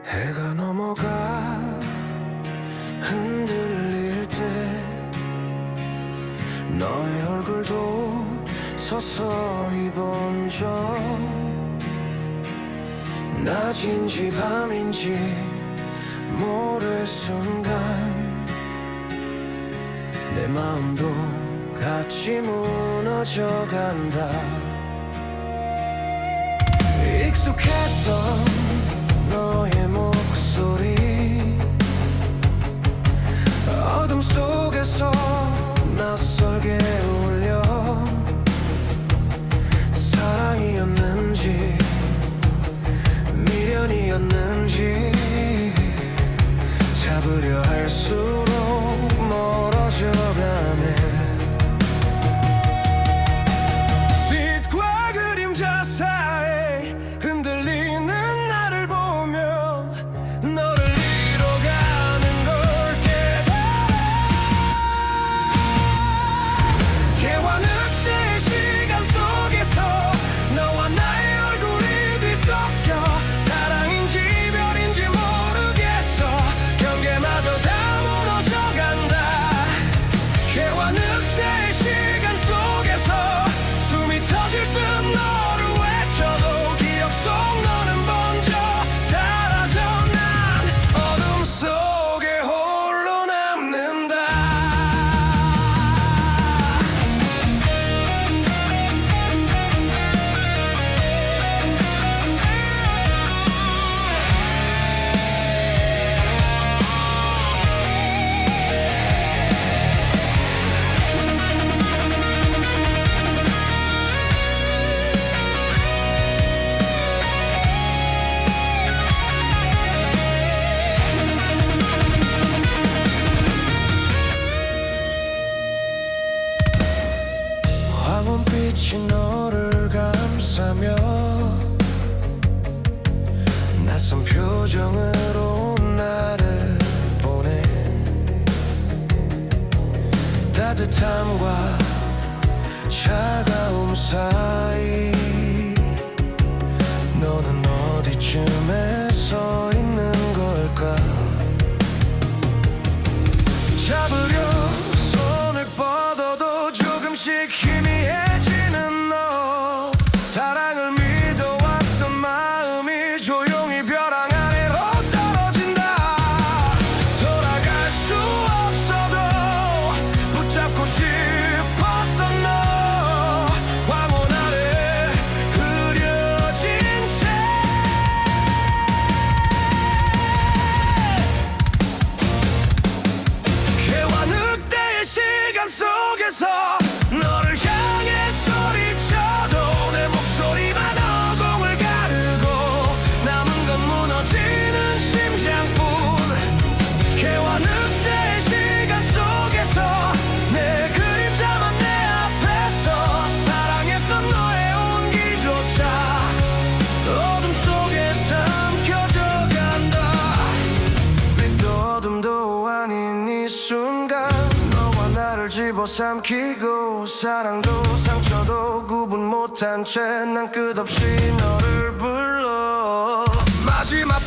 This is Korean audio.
해가 넘어가 흔들릴 때 너의 얼굴도 서서히 번져 낮인지 밤인지 모를 순간 내 마음도 같이 무너져간다. 익숙했던 너의 목소리 어둠 속에서 낯설게 울려 사랑이었는지 미련이었는지 잡으려 할수록 멀어져가네. 빛과 그림자 사이 흔들리는 나를 보며 너를 잃어가는 걸 깨달아. 개와 늑대의 시간 속에서 너와 나의 얼굴이 뒤섞여 사랑인지 별인지 모르겠어. 경계마저 다 무너져간다. 개와 늑대의 시간 속에서 숨이 터질 듯 너를 외쳐도 기억 속 너는 번져 사라져. 난 어둠 속에 홀로 남는다. 황혼빛이 너를 감싸며 낯선 표정으로 나를 보내. 따뜻함과 차가움 사이 너는 어디쯤에 서 있는 걸까. 잡으려 손을 뻗어도 조금씩 희미해지는 너. 사랑을 믿어왔던 마음이 조용히 벼랑 아래로 떨어진다. 돌아갈 수 없어도 붙잡고 싶었던 너. 황혼 아래 흐려진 채 개와 늑대의 시간 속에서 너를 향해 소리쳐도 내 목소리만 허공을 가르고 남은 건 무너지는 심장뿐. 개와 늑대의 시간 속에서 내 그림자만 내 앞에서 사랑했던 너의 온기조차 어둠 속에 삼켜져 간다. 빛도 어둠도 아닌 이 순간 너와 나를 집어삼키고 사랑도 상처도 구분 못한 채 난 끝없이 너를 불러. 마지막